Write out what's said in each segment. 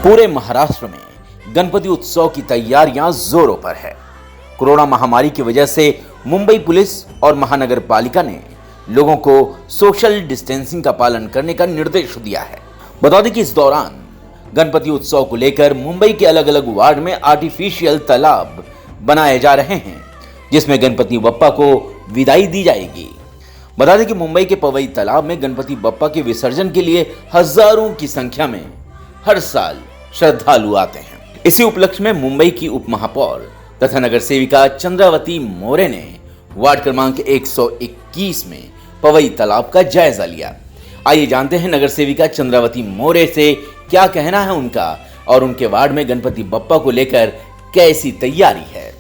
पूरे महाराष्ट्र में गणपति उत्सव की तैयारियां जोरों पर है। कोरोना महामारी की वजह से मुंबई पुलिस और महानगर पालिका ने लोगों को सोशल डिस्टेंसिंग का पालन करने का निर्देश दिया है। बता दें कि इस दौरान गणपति उत्सव को लेकर मुंबई के अलग अलग वार्ड में आर्टिफिशियल तालाब बनाए जा रहे हैं, जिसमें गणपति बप्पा को विदाई दी जाएगी। बता दें कि मुंबई के पवई तालाब में गणपति बप्पा के विसर्जन के लिए हजारों की संख्या में हर साल श्रद्धालु आते हैं। इसी उपलक्ष्य में मुंबई की उप महापौर तथा नगर सेविका चंद्रावती मौर्य ने वार्ड क्रमांक 121 में पवई तालाब का जायजा लिया। आइए जानते हैं नगर सेविका चंद्रावती मौर्य से क्या कहना है उनका और उनके वार्ड में गणपति बप्पा को लेकर कैसी तैयारी है।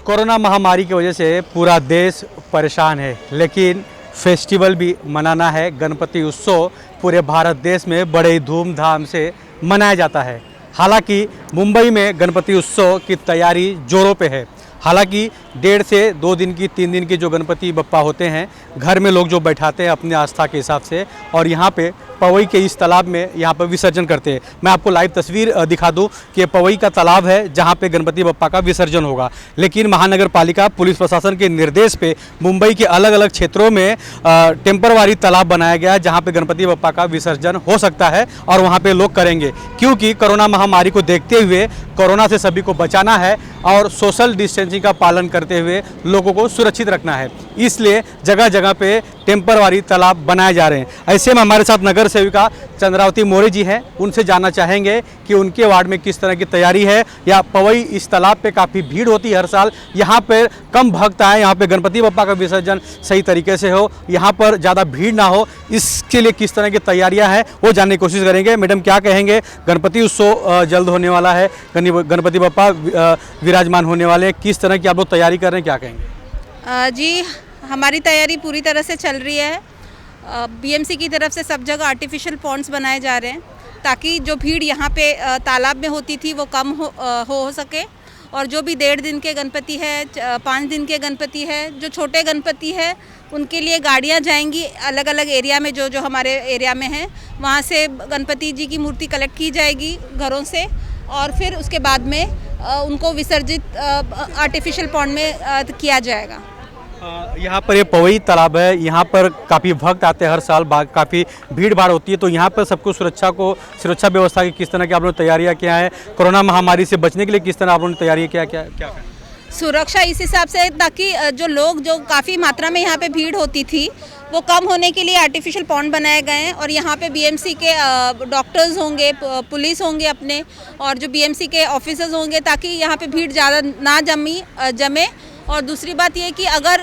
कोरोना महामारी की वजह से पूरा देश परेशान है, लेकिन फेस्टिवल भी मनाना है। गणपति उत्सव पूरे भारत देश में बड़े ही धूमधाम से मनाया जाता है। हालांकि मुंबई में गणपति उत्सव की तैयारी जोरों पे है। हालांकि 1.5 से 2 दिन की 3 दिन की जो गणपति बप्पा होते हैं, घर में लोग जो बैठाते हैं अपने आस्था के हिसाब से, और यहाँ पे पवई के इस तालाब में यहाँ पर विसर्जन करते हैं। मैं आपको लाइव तस्वीर दिखा दूँ कि पवई का तालाब है जहाँ पे गणपति बप्पा का विसर्जन होगा। लेकिन महानगर पालिका पुलिस प्रशासन के निर्देश पे मुंबई के अलग अलग क्षेत्रों में टेम्परवारी तालाब बनाया गया है जहाँ पे गणपति बप्पा का विसर्जन हो सकता है और वहाँ पे लोग करेंगे, क्योंकि कोरोना महामारी को देखते हुए कोरोना से सभी को बचाना है और सोशल डिस्टेंसिंग का पालन करते हुए लोगों को सुरक्षित रखना है। इसलिए जगह जगह पे टेम्परवारी तालाब बनाए जा रहे हैं। ऐसे में हमारे साथ नगर सेविका चंद्रावती मौर्य जी हैं। उनसे जानना चाहेंगे कि उनके वार्ड में किस तरह की तैयारी है, या पवई इस तालाब पे काफ़ी भीड़ होती है हर साल, यहाँ पर कम भक्त आए, यहाँ पे गणपति बप्पा का विसर्जन सही तरीके से हो, यहाँ पर ज़्यादा भीड़ ना हो, इसके लिए किस तरह की तैयारियाँ हैं वो जानने की कोशिश करेंगे। मैडम क्या कहेंगे, गणपति उत्सव जल्द होने वाला है, गणपति बप्पा विराजमान होने वाले हैं, किस तरह की आप लोग तैयारी कर रहे हैं, क्या कहेंगे? जी, हमारी तैयारी पूरी तरह से चल रही है। बीएमसी की तरफ से सब जगह आर्टिफिशियल पॉन्ड्स बनाए जा रहे हैं ताकि जो भीड़ यहाँ पे तालाब में होती थी वो कम हो सके, और जो भी 1.5 दिन के गणपति है, 5 दिन के गणपति है, जो छोटे गणपति है उनके लिए गाड़ियाँ जाएंगी अलग अलग एरिया में, जो हमारे एरिया में है वहाँ से गणपति जी की मूर्ति कलेक्ट की जाएगी घरों से, और फिर उसके बाद में उनको विसर्जित आर्टिफिशियल पॉन्ड में किया जाएगा। यहाँ पर ये पवई तालाब है, यहाँ पर काफ़ी भक्त आते हैं हर साल, काफ़ी भीड़ भाड़ होती है, तो यहाँ पर सबको सुरक्षा व्यवस्था की किस तरह की आप लोगों ने तैयारियाँ क्या है, कोरोना महामारी से बचने के लिए किस तरह आप लोगों ने तैयारियाँ क्या सुरक्षा इस हिसाब से ताकि जो काफ़ी मात्रा में यहाँ पे भीड़ होती थी वो कम होने के लिए आर्टिफिशियल पॉन्ड बनाए गए हैं, और यहाँ पे बीएमसी के डॉक्टर्स होंगे, पुलिस होंगे अपने, और जो बीएमसी के ऑफिसर्स होंगे ताकि यहाँ पे भीड़ ज़्यादा ना जमे। और दूसरी बात ये कि अगर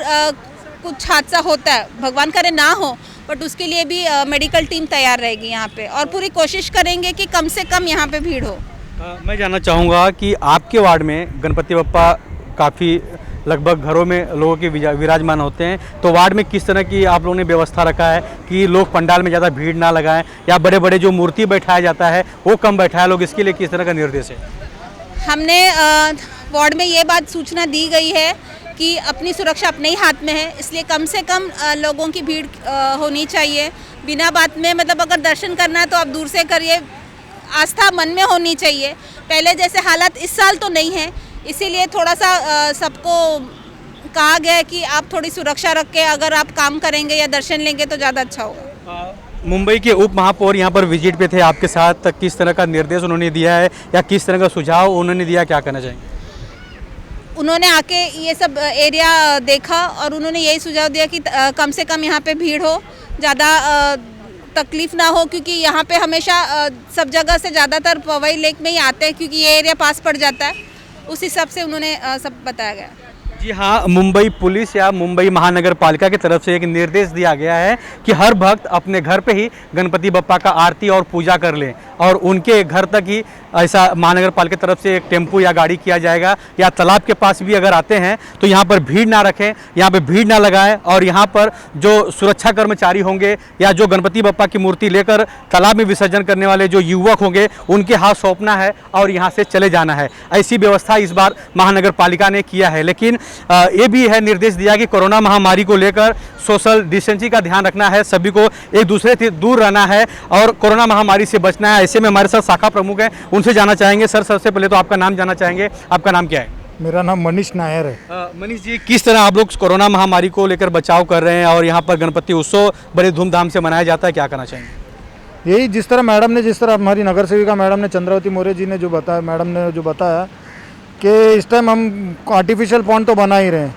कुछ हादसा होता है, भगवान करे ना हो, बट उसके लिए भी मेडिकल टीम तैयार रहेगी यहाँ पे, और पूरी कोशिश करेंगे कि कम से कम यहाँ पे भीड़ हो। मैं जानना चाहूँगा कि आपके वार्ड में गणपति बप्पा काफ़ी लगभग घरों में लोगों के विराजमान होते हैं, तो वार्ड में किस तरह की आप लोगों ने व्यवस्था रखा है कि लोग पंडाल में ज़्यादा भीड़ ना लगाएं, या बड़े बड़े जो मूर्ति बैठाया जाता है वो कम बैठाए लोग, इसके लिए किस तरह का निर्देश है? हमने वार्ड में ये बात सूचना दी गई है कि अपनी सुरक्षा अपने ही हाथ में है, इसलिए कम से कम लोगों की भीड़ होनी चाहिए। बिना बात में, मतलब अगर दर्शन करना है तो आप दूर से करिए, आस्था मन में होनी चाहिए। पहले जैसे हालात इस साल तो नहीं है, इसीलिए थोड़ा सा सबको कहा गया है कि आप थोड़ी सुरक्षा रख के अगर आप काम करेंगे या दर्शन लेंगे तो ज़्यादा अच्छा होगा। मुंबई के उप महापौर यहाँ पर विजिट पे थे आपके साथ, किस तरह का निर्देश उन्होंने दिया है या किस तरह का सुझाव उन्होंने दिया, क्या कहना चाहेंगे? उन्होंने आके ये सब एरिया देखा और उन्होंने यही सुझाव दिया कि कम से कम यहाँ पे भीड़ हो, ज़्यादा तकलीफ ना हो, क्योंकि यहाँ पे हमेशा सब जगह से ज़्यादातर पवई लेक में ही आते हैं क्योंकि ये एरिया पास पड़ जाता है। उस हिसाब से उन्होंने सब बताया गया। जी हाँ, मुंबई पुलिस या मुंबई महानगर पालिका की तरफ से एक निर्देश दिया गया है कि हर भक्त अपने घर पे ही गणपति बप्पा का आरती और पूजा कर लें, और उनके घर तक ही ऐसा महानगर पालिका की तरफ से एक टेम्पू या गाड़ी किया जाएगा, या तालाब के पास भी अगर आते हैं तो यहाँ पर भीड़ ना रखें, यहाँ पे भीड़ ना लगाएं, और यहाँ पर जो सुरक्षा कर्मचारी होंगे या जो गणपति बप्पा की मूर्ति लेकर तालाब में विसर्जन करने वाले जो युवक होंगे उनके हाथ सौंपना है और यहाँ से चले जाना है। ऐसी व्यवस्था इस बार महानगर पालिका ने किया है। लेकिन ये भी है निर्देश दिया कि कोरोना महामारी को लेकर सोशल डिस्टेंसिंग का ध्यान रखना है, सभी को एक दूसरे से दूर रहना है और कोरोना महामारी से बचना है। ऐसे में हमारे साथ शाखा प्रमुख हैं, उनसे जानना चाहेंगे। सर, सबसे पहले तो आपका नाम जानना चाहेंगे, आपका नाम क्या है? मेरा नाम मनीष नायर है। मनीष जी, किस तरह आप लोग कोरोना महामारी को लेकर बचाव कर रहे हैं और यहाँ पर गणपति उत्सव बड़े धूमधाम से मनाया जाता है, क्या करना चाहेंगे? यही जिस तरह हमारी नगर सेविका मैडम ने, चंद्रावती मौर्य जी ने जो बताया, मैडम ने जो बताया कि इस टाइम हम आर्टिफिशियल पॉन्ड तो बना ही रहे हैं,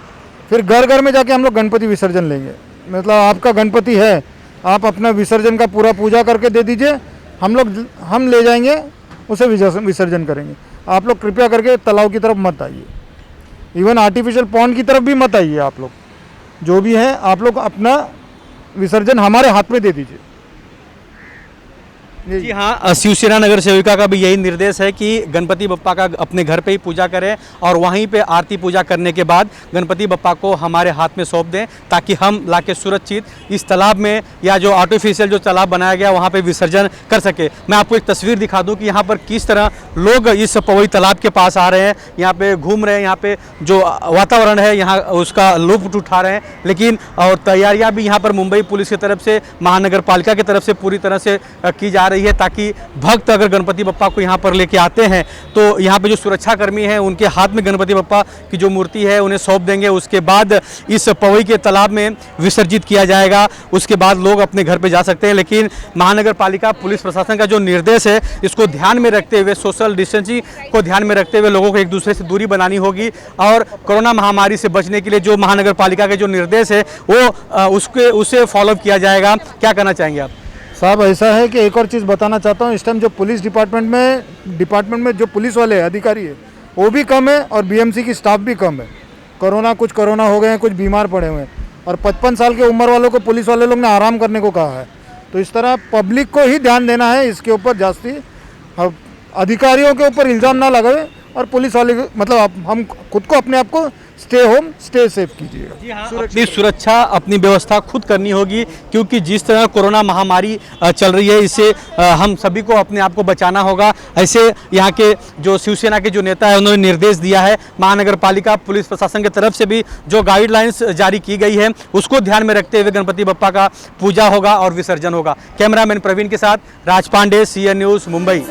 फिर घर घर में जाके हम लोग गणपति विसर्जन लेंगे। मतलब आपका गणपति है, आप अपना विसर्जन का पूरा पूजा करके दे दीजिए, हम ले जाएंगे उसे विसर्जन करेंगे। आप लोग कृपया करके तालाब की तरफ मत आइए, इवन आर्टिफिशियल पॉन्ड की तरफ भी मत आइए। आप लोग जो भी हैं, आप लोग अपना विसर्जन हमारे हाथ में दे दीजिए। जी हाँ, शिवसेना नगर सेविका का भी यही निर्देश है कि गणपति बप्पा का अपने घर पे ही पूजा करें और वहीं पे आरती पूजा करने के बाद गणपति बप्पा को हमारे हाथ में सौंप दें, ताकि हम लाके सुरक्षित इस तालाब में या जो आर्टिफिशियल जो तालाब बनाया गया वहाँ पे विसर्जन कर सके। मैं आपको एक तस्वीर दिखा दूँ कि यहाँ पर किस तरह लोग इस पवई तालाब के पास आ रहे हैं, यहाँ पे घूम रहे हैं, यहाँ पे जो वातावरण है यहाँ उसका लुत्फ उठा रहे हैं। लेकिन और तैयारियाँ भी यहाँ पर मुंबई पुलिस की तरफ से, महानगर पालिका की तरफ से पूरी तरह से की जा रही है, ताकि भक्त अगर गणपति बप्पा को यहाँ पर लेके आते हैं तो यहाँ पे जो सुरक्षाकर्मी हैं उनके हाथ में गणपति बप्पा की जो मूर्ति है उन्हें सौंप देंगे। उसके बाद इस पवई के तालाब में विसर्जित किया जाएगा, उसके बाद लोग अपने घर पे जा सकते हैं। लेकिन महानगर पालिका पुलिस प्रशासन का जो निर्देश है इसको ध्यान में रखते हुए, सोशल डिस्टेंसिंग को ध्यान में रखते हुए लोगों को एक दूसरे से दूरी बनानी होगी और कोरोना महामारी से बचने के लिए जो महानगर पालिका के जो निर्देश है वो उसे फॉलो किया जाएगा। क्या कहना चाहेंगे आप? साहब, ऐसा है कि एक और चीज़ बताना चाहता हूँ। इस टाइम जो पुलिस डिपार्टमेंट में जो पुलिस वाले अधिकारी है वो भी कम है और बीएमसी की स्टाफ भी कम है। कुछ कोरोना हो गए हैं, कुछ बीमार पड़े हुए हैं और 55 साल की उम्र वालों को पुलिस वाले लोग ने आराम करने को कहा है। तो इस तरह पब्लिक को ही ध्यान देना है, इसके ऊपर जास्ती अधिकारियों के ऊपर इल्ज़ाम ना लगाए और पुलिस वाले मतलब हम खुद को अपने आप को स्टे होम स्टे सेफ कीजिएगा। जी हाँ, अपनी सुरक्षा अपनी व्यवस्था खुद करनी होगी, क्योंकि जिस तरह कोरोना महामारी चल रही है इससे हम सभी को अपने आप को बचाना होगा। ऐसे यहाँ के जो शिवसेना के जो नेता है उन्होंने निर्देश दिया है। महानगर पालिका पुलिस प्रशासन की तरफ से भी जो गाइडलाइंस जारी की गई है उसको ध्यान में रखते हुए गणपति बप्पा का पूजा होगा और विसर्जन होगा। कैमरामैन प्रवीण के साथ राज पांडे, CN न्यूज़, मुंबई।